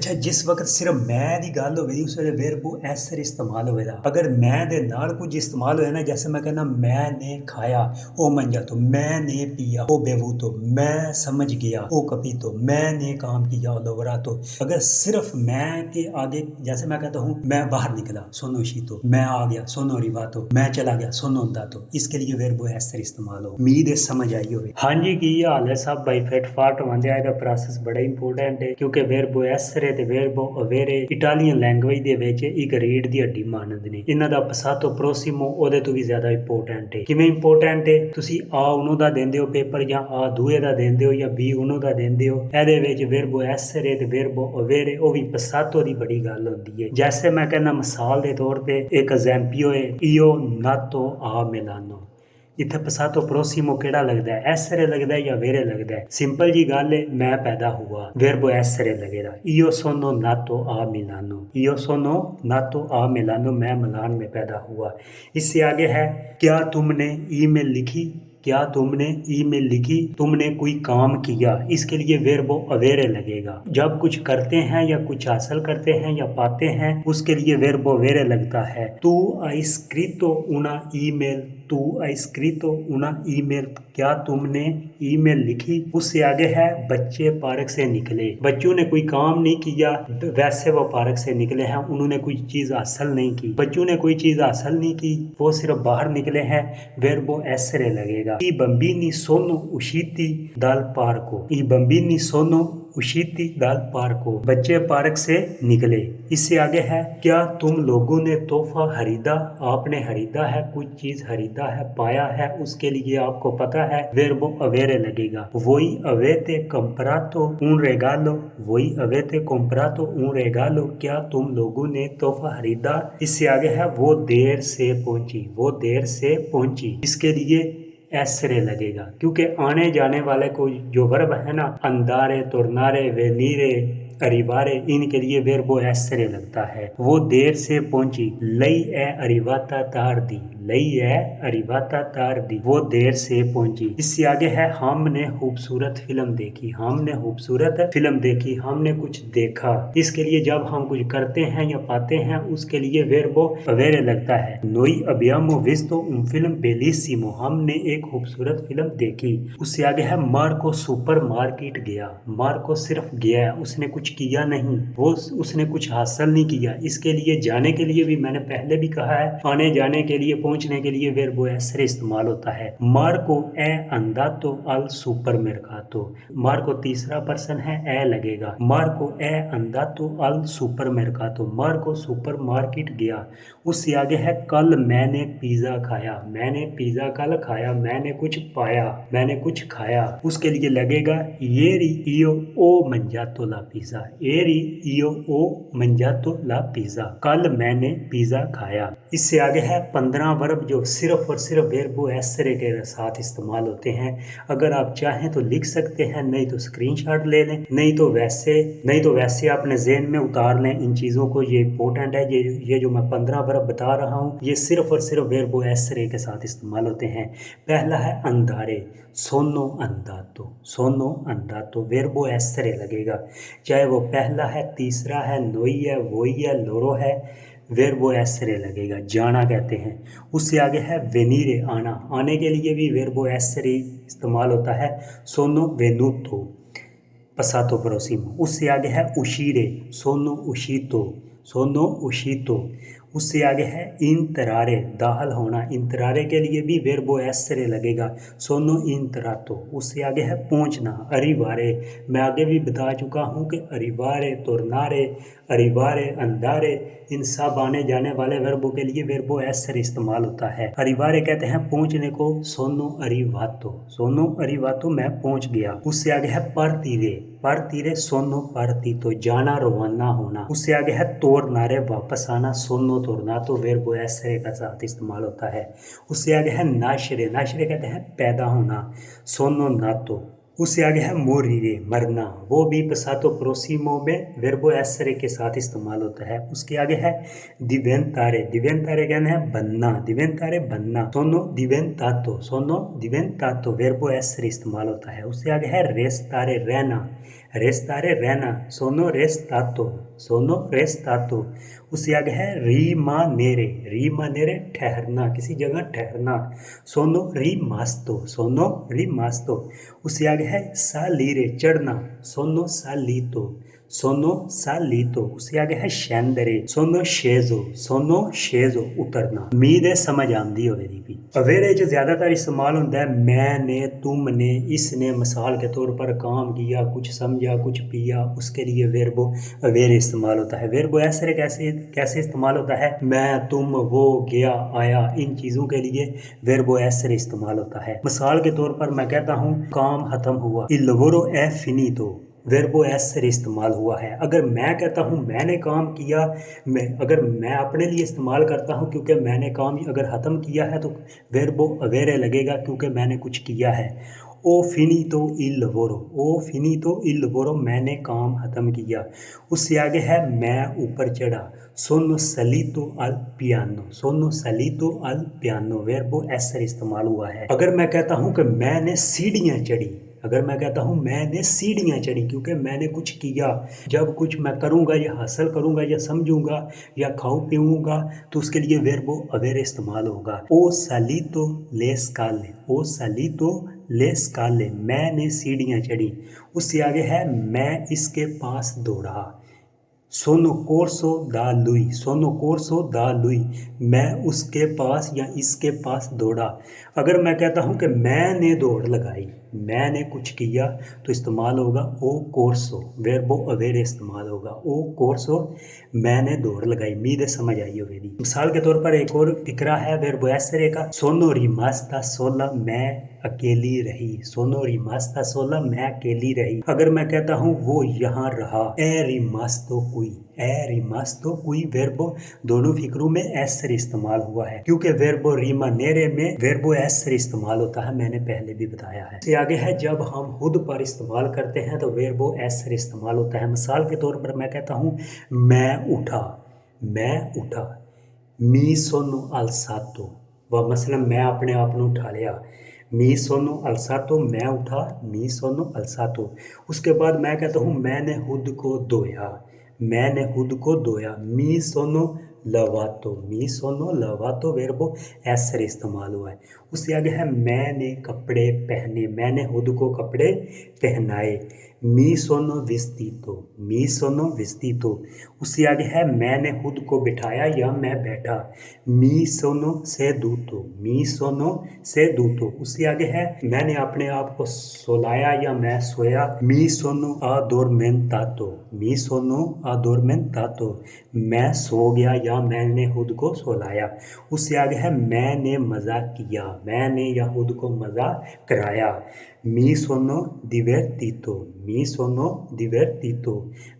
ਅੱਛਾ, ਜਿਸ ਵਕਤ ਸਿਰਫ ਮੈਂ ਦੀ ਗੱਲ ਹੋਵੇ ਉਸ ਵੇਲੇ verbo essere ਇਸਤੇਮਾਲ ਹੋਵੇਗਾ। ਅਗਰ ਮੈਂ ਦੇ ਨਾਲ ਕੁਝ ਇਸਤੇਮਾਲ ਹੋਇਆ ਨਾ, जैसे मैं कहना मैंने खाया ओ mangiato, मैंने पिया ओ bevuto, मैं समझ गया ओ capito, मैंने काम किया ओ lavorato। अगर सिर्फ मैं के आगे जैसे मैं कहता हूँ मैं बाहर निकला sono uscito, मैं आ गया sono arrivato, मैं चला गया sono andato, इसके लिए verbo essere इस्तेमाल हो। उम्मीद है समझ आई होगी। हाँ जी, की हाल है सब भाई? फिटफाट होंदे आ प्रोसेस बड़ा इंपोर्टेंट है, क्योंकि verbo essere ਤੇ verbo avere ਇਟਾਲੀਅਨ ਲੈਂਗੁਏਜ ਦੇ ਵਿੱਚ ਇੱਕ ਰੀੜ ਦੀ ਹੱਡੀ ਮੰਨਦੇ ਨੇ। ਇਹਨਾਂ ਦਾ passato prossimo ਉਹਦੇ ਤੋਂ ਵੀ ਜ਼ਿਆਦਾ ਇੰਪੋਰਟੈਂਟ ਹੈ। ਕਿਵੇਂ ਇੰਪੋਰਟੈਂਟ ਹੈ? ਤੁਸੀਂ ਆ ਉਹਨੂੰ ਦਾ ਦਿੰਦੇ ਹੋ ਪੇਪਰ, ਜਾਂ ਆ ਦੂਏ ਦਾ ਦਿੰਦੇ ਹੋ, ਜਾਂ ਬੀ ਉਹਨੂੰ ਦਾ ਦਿੰਦੇ ਹੋ, ਇਹਦੇ ਵਿੱਚ verbo essere ਤੇ verbo avere ਉਹ ਵੀ passato ਦੀ ਬੜੀ ਗੱਲ ਹੁੰਦੀ ਹੈ। ਜੈਸੇ ਮੈਂ ਕਹਿੰਦਾ ਮਿਸਾਲ ਦੇ ਤੌਰ ਤੇ ਇੱਕ esempio ਹੈ, io nato a Milano। ਇੱਥੇ passato prossimo ਕਿਹੜਾ ਲੱਗਦਾ ਹੈ? essere ਲੱਗਦਾ ਹੈ ਜਾਂ avere ਲੱਗਦਾ ਹੈ? ਸਿੰਪਲ ਜੀ ਗੱਲ ਹੈ, ਮੈਂ ਪੈਦਾ ਹੁਆ, verbo essere लगेगा। io sono nato a Milano, io sono nato a Milano, मैं मिलान में पैदा हुआ। इससे आगे है क्या तुमने ईमेल लिखी, क्या तुमने ईमेल लिखी, तुमने कोई काम किया, इसके लिए verbo avere लगेगा। जब कुछ करते हैं या कुछ हासिल करते हैं या पाते हैं, उसके लिए verbo avere लगता है। तू hai scritto una email, तू hai scritto una email, क्या तुमने ईमेल लिखी। उससे आगे है बच्चे पार्क से निकले, बच्चों ने कोई काम नहीं किया, वैसे वो पार्क से निकले हैं, उन्होंने कोई चीज हासिल नहीं की। बच्चों ने कोई चीज हासिल नहीं की, वो सिर्फ बाहर निकले हैं, verbo essere लगेगा। I bambini sono usciti dal parco, I bambini sono usciti dal parco, बच्चे पार्क से निकले। इससे आगे है क्या तुम लोगों ने तोहफा खरीदा, आपने खरीदा है, कुछ चीज खरीदा है, पाया है, उसके लिए आपको पता है, verbo avere लगेगा। Voi avete comprato un regalo, voi avete comprato un regalo, क्या तुम लोगों ने तोहफा खरीदा। इससे आगे है वो देर से पहुंची, वो देर से पहुंची, इसके लिए essere लगेगा, क्योंकि आने जाने वाले को जो वर्ब है ना, अंदारे, tornare, venire, arrivare, इनके लिए verbo essere लगता है। वो देर से पहुंची, lei è arrivata tardi, lei è arrivata tardi, वो देर से पहुंची। इससे आगे है हमने खूबसूरत फिल्म देखी, हमने खूबसूरत फिल्म देखी, हमने कुछ देखा, इसके लिए जब हम कुछ करते हैं या पाते हैं, उसके लिए verbo avere लगता है। Noi abbiamo visto un film bellissimo, हमने एक खूबसूरत फिल्म देखी। उससे आगे है मार्को सुपरमार्केट गया, मार्को सिर्फ गया, उसने कुछ किया नहीं, वो उसने कुछ हासिल नहीं किया। इसके लिए जाने के लिए भी मैंने पहले भी कहा है, आने जाने के लिए, पहुंचने के लिए verbo essere इस्तेमाल होता है। Marco è andato al supermercato, Marco तीसरा पर्सन है, ए लगेगा। Marco è andato al supermercato, Marco supermarket गया। उससे आगे है कल मैंने पिज्जा खाया, मैंने पिज्जा कल खाया, मैंने कुछ पाया, मैंने कुछ खाया, उसके लिए लगेगा ieri io ho mangiato la pizza, ieri io ho mangiato la pizza, कल मैंने पिज्जा खाया। इससे आगे है 15 वर्ब जो सिर्फ और सिर्फ verbo essere के साथ इस्तेमाल होते हैं। अगर आप चाहें तो लिख सकते हैं, नहीं तो स्क्रीनशॉट ले लें, नहीं तो वैसे अपने ज़हन में उतार लें इन चीज़ों को। ये इंपॉर्टेंट है, ये जो मैं 15 वर्ब बता रहा हूँ, ये सिर्फ और सिर्फ verbo essere के साथ इस्तेमाल होते हैं। पहला है अंधारे, सोनो अंदातो, सोनो अंदातो, verbo essere लगेगा, चाहे वो पहला है, तीसरा है, नोई है, वोई है, लोरो है, verbo essere लगेगा, जाना कहते हैं। उससे आगे है venire, आना, आने के लिए भी verbo essere इस्तेमाल होता है, sono venuto, passato prossimo। उससे आगे है uscire, sono uscito, sono uscito। उससे आगे है इंतरारे, दाखिल होना, इंतरारे के लिए भी verbo essere लगेगा, sono entrato। उससे आगे है पहुंचना, arrivare, मैं आगे भी बता चुका हूँ कि arrivare, tornare, arrivare, andare, इन सब आने जाने वाले वर्बों के लिए verbo essere इस्तेमाल होता है। arrivare कहते हैं पहुंचने को, sono arrivato, sono arrivato, मैं पहुंच गया। उससे आगे है partire, partire, sono partito, जाना, रवाना होना। उससे आगे है tornare, वापस आना, sono tornato, verbo essere का साथ इस्तेमाल होता है। उससे आगे है nascere, nascere कहते हैं पैदा होना, sono nato। उससे आगे है morire, मरना, वो भी passato prossimo में verbo essere के साथ इस्तेमाल होता है। उसके आगे है diventare, diventare कहना है बनना, diventare बनना, sono diventato, sono diventato, verbo essere इस्तेमाल होता है। उससे आगे है restare, रहना, रेस्तारे रहना, सोनो रेस्तातो। उससे आगे है री मानेरे ठहरना, किसी जगह ठहरना, सोनो री मास्तो। उससे आगे है सालीरे चढ़ना, सोनो सालीतो। उससे आगे है शेंदरे, सोनो शेजो उतरना। उम्मीद है समझ आंदी होगी भी। अवेरे जो ज़्यादातर इस्तेमाल होता है मैंने, तुमने, इसने, मिसाल के तौर पर काम किया, कुछ समझा, कुछ पिया, उसके लिए वेर्बो अवेरे इस्तेमाल होता है। वेर्बो ऐसे कैसे इस्तेमाल होता है? मैं, तुम, वो, गया, आया, इन चीज़ों के लिए वेर्बो ऐसे इस्तेमाल होता है। मिसाल के तौर पर मैं कहता हूँ काम खत्म हुआ, इल लवोरो è finito, वेर्बो एसर इस्तेमाल हुआ है। अगर मैं कहता हूँ मैंने काम किया, अगर मैं अपने लिए इस्तेमाल करता हूँ क्योंकि मैंने काम अगर ख़त्म किया है तो वेर्बो अवेरे लगेगा क्योंकि मैंने कुछ किया है। ओ फिनितो इल लवोरो, मैंने काम ख़त्म किया। उससे आगे है मैं ऊपर चढ़ा, सोनो सलीतो अल पियानो, वेर्बो एसर इस्तेमाल हुआ है। अगर मैं कहता हूँ कि मैंने सीढ़ियाँ चढ़ी, अगर मैं कहता हूँ मैंने सीढ़ियाँ चढ़ी क्योंकि मैंने कुछ किया, जब कुछ मैं करूँगा या हासिल करूँगा या समझूंगा या खाऊं पीऊँगा तो उसके लिए वेर्बो अवेरे इस्तेमाल होगा। ओ सालीतो ले स्काले, मैंने सीढ़ियाँ चढ़ी। उससे आगे है मैं इसके पास दौड़ा, सोनो कोर्सो दा लुई, मैं उसके पास या इसके पास दौड़ा। अगर मैं कहता हूँ कि मैंने दौड़ लगाई, मैंने कुछ किया तो इस्तेमाल होगा ओ कोर्सो, वेर्बो अवेरे इस्तेमाल होगा। ओ कोर्सो, मैंने दौड़ लगाई। उम्मीद है समझ आई होगी। मिसाल के तौर पर एक और फिक्रा है वेर्बो एसरे का, सोनो रिमास्ता सोला, मैं अकेली रही, सोनो रिमास्ता सोला, मैं अकेली रही। अगर मैं कहता हूँ वो यहाँ रहा, ए रिमास्तो कुई, वेर्बो दोनों फिक्रों में एसर इस्तेमाल हुआ है क्योंकि वेर्बो रिमानेरे में वेर्बो एसर इस्तेमाल होता है, मैंने पहले भी बताया है। इससे आगे है जब हम खुद पर इस्तेमाल करते हैं तो वेर्बो एसर इस्तेमाल होता है। मिसाल के तौर पर मैं कहता हूँ मैं उठा, मी सोनो अलसातो, वह मसलन मैं अपने आप को उठा लिया, मी सोनो अलसातो, मैं उठा, मी सोनो अलसातो। उसके बाद मैं कहता हूँ मैंने खुद को धोया, मी सोनो लवातो, वेर्बो एसर इस्तेमाल हुआ है। उससे आगे है मैंने कपड़े पहने, मैंने खुद को कपड़े पहनाए, मी सोनो विस्तीतो। उससे आगे है मैंने खुद को बिठाया या मैं बैठा, मी सोनो से दूतो। उससे आगे है मैंने अपने आप को सोलाया या मैं सोया, मी सोनो अदोरमेंतातो, मैं सो गया या मैंने खुद को सोलाया। उससे आगे है मैंने मज़ा किया, मैंने या खुद को मज़ा कराया, मी सोनो दिवर्तीतो,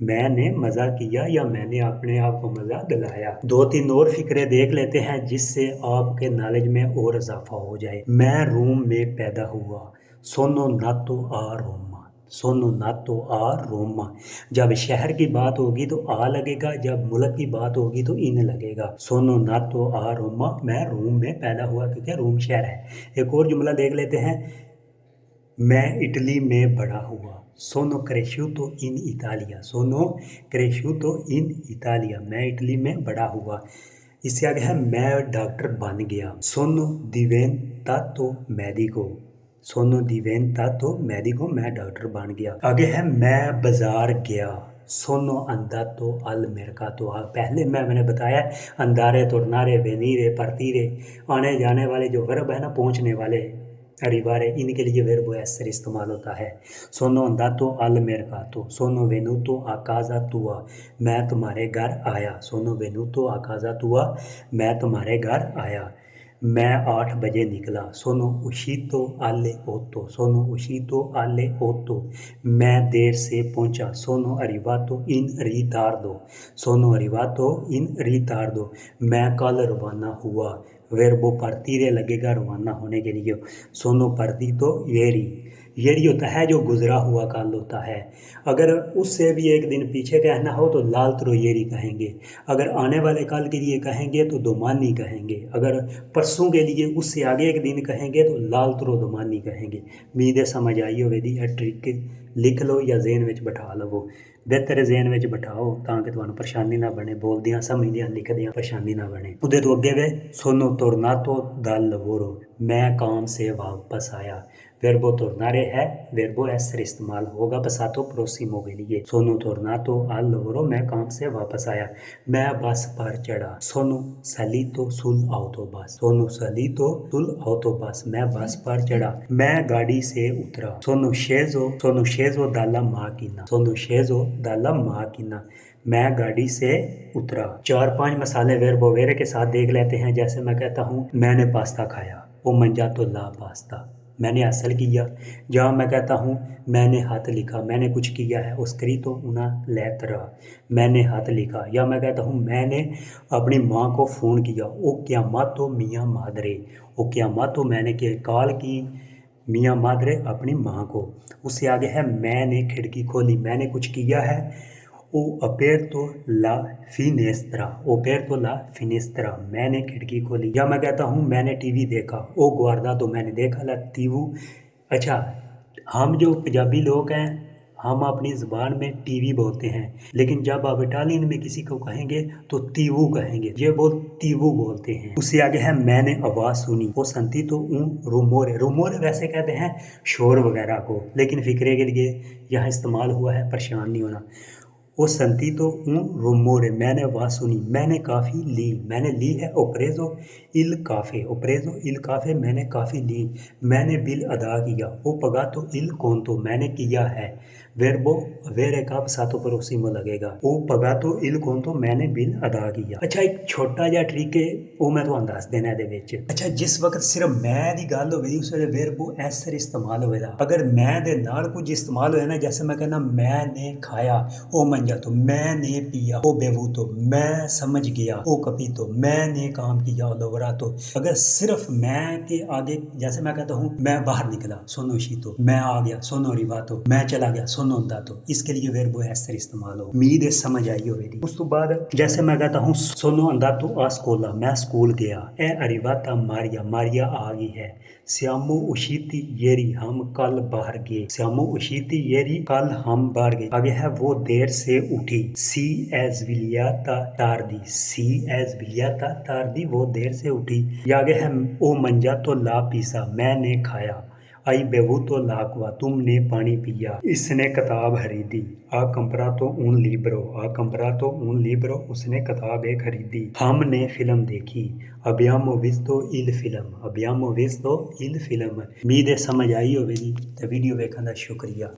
मैंने मज़ा किया या मैंने अपने आप को मज़ा दिलाया। 2-3 और फिक्रे देख लेते हैं जिससे आपके नॉलेज में और इजाफा हो जाए। मैं रोम में पैदा हुआ, सोनो नातो आ रोमा। जब शहर की बात होगी तो आ लगेगा, जब मुल्क की बात होगी तो इन लगेगा। सोनो नातो आ रोमा, मैं रोम में पैदा हुआ क्योंकि रोम शहर है। एक और जुमला देख लेते हैं, मैं इटली में बड़ा हुआ, सोनो क्रेशूतो इन इतालिया, मैं इटली में बड़ा हुआ। इससे आगे है मैं डॉक्टर बन गया, सोनो दिवेंतातो मेडिको, मैं डॉक्टर बन गया। आगे है मैं बाजार गया, सोनो अंदातो अल मेरकातो। पहले मैंने बताया अंदारे, तुरनारे, वेनीरे, परतीरे, आने जाने वाले जो वर्ब है ना, पहुँचने वाले अरिवारे, इनके लिए वेर्बो एसर इस्तेमाल होता है। सोनो अंदातो अल मेरकातो, सोनो वेनुतो आकाजा तुआ, मैं तुम्हारे घर आया, सोनो वेनुतो आकाजा तुआ, मैं तुम्हारे घर आया। मैं 8 बजे निकला, सोनो उशीतो आले ओतो, मैं देर से पहुंचा, सोनो अरिवातो इन रितार्दो, मैं कल रवाना हुआ। वेर्बो पार्टीरे लगेगा रवाना होने के लिए, सोनो पार्टीतो येरी, येरी होता है जो गुजरा हुआ कल होता है। अगर उससे भी एक दिन पीछे कहना हो तो लाल तरो येरी कहेंगे। अगर आने वाले कल के लिए कहेंगे तो दोमानी कहेंगे। अगर परसों के लिए उससे आगे एक दिन कहेंगे तो लाल तरो दोमानी कहेंगे। उम्मीद है समझ आई होगी। यह ट्रिक लिख लो या जेन में बिठा लवो। बेहतर जेन में बिठाओ ताकि तुहानू परेशानी ना बने, बोलदियां समझदियां लिखदियां परेशानी ना बने। उहदे तो अगे वे सोनू तुरना तो दल लवोरो, मैं काम से वापस आया। वेरबो tornare है, वेरबो एसर इस्तेमाल होगा पसातो प्रोसिमो के लिए। सोनू tornato al lavoro, मैं काम से वापस आया। मैं बस पर चढ़ा, Sonu salito sul autobus, Sonu salito sul autobus, मैं बस पर चढ़ा। मैं गाड़ी से उतरा, Sonu sceso dalla macchina, Sonu sceso dalla macchina, मैं गाड़ी से उतरा। 4-5 मसाले वेरबो वेरे के साथ देख लेते हैं। जैसे मैं कहता हूँ मैंने पास्ता खाया, ओ mangiato la pasta, मैंने हासिल किया। जहाँ मैं कहता हूँ मैंने हाथ लिखा, मैंने कुछ किया है, उस scritto una lettera, मैंने हाथ लिखा। या मैं कहता हूँ मैंने अपनी माँ को फ़ोन किया, ओ chiamato mia madre, ओ chiamato मैंने कॉल की मियाँ मादरे अपनी माँ को। उससे आगे है मैंने खिड़की खोली, मैंने कुछ किया है। ओ अपेरतो ला फिनेस्त्रा, ओपेरतो ला फिनेस्त्रा, मैंने खिड़की खोली। या मैं कहता हूँ मैंने टीवी देखा, ओ गुआर्दा तो मैंने देखा ला टीवू। अच्छा, हम जो पंजाबी लोग हैं हम अपनी ज़बान में टीवी बोलते हैं, लेकिन जब आप इटालियन में किसी को कहेंगे तो तीवू कहेंगे। ये बोल तीवू बोलते हैं। उससे आगे है मैंने आवाज़ सुनी, वो संती तो रूमोरे, रूमोरे वैसे कहते हैं शोर वगैरह को, लेकिन फ़िक्रे के लिए यह इस्तेमाल हुआ है, परेशान नहीं होना। वो sentito un rumore, मैंने आवाज़ सुनी। मैंने काफ़ी ली, मैंने ली है ho preso il caffè, ho preso il caffè, मैंने काफ़ी ली। मैंने बिल अदा किया, ho pagato il conto, मैंने किया है। verbo avere का passato prossimo लगेगा, ho pagato il conto, मैंने बिल अदा किया। अच्छा, एक छोटा जिहा ट्रिक है वो मैं तुहानू दस देना ਇਹਦੇ ਵਿੱਚ। अच्छा, जिस वक्त सिर्फ मैं ਦੀ ਗੱਲ ਹੋਵੇ ਉਸ ਵੇਲੇ verbo essere इस्तेमाल होवेगा। अगर मैं ਦੇ ਨਾਲ कुछ इस्तेमाल होया ना, जैसे मैं कहना मैंने खाया, ओ mangiato, मैंने पिया, ओ bevuto, मैं समझ गया, ओ capito, मैंने काम किया, ओ lavorato। अगर सिर्फ मैं के आगे जैसे मैं कहता हूँ मैं बाहर निकला, sono uscito, मैं आ गया, sono arrivato, मैं चला गया, sono andato, इसके लिए verbo essere इस्तेमाल हो। उम्मीद है समझ आई होगी। उस तो बाद जैसे मैं कहता हूँ sono andato a scuola, मैं स्कूल गया। è arrivata Maria, मारिया आ गई है। siamo usciti ieri, हम कल बाहर गए। siamo usciti ieri, कल हम बाहर गए। आगे है वो देर से उठी, si è svegliata tardi, si è svegliata tardi, वो देर से उठी। या आगे है ओ mangiato la pizza, मैंने खाया। आई bevuto l'acqua, तुमने पानी पिया। इसने किताब खरीदी, आ comprato un libro, आ comprato un libro, उसने किताबें खरीदी। हमने फिल्म देखी, abbiamo visto il film, abbiamo visto il film। उम्मीद है समझ आई होगी। तो वीडियो देखने का शुक्रिया।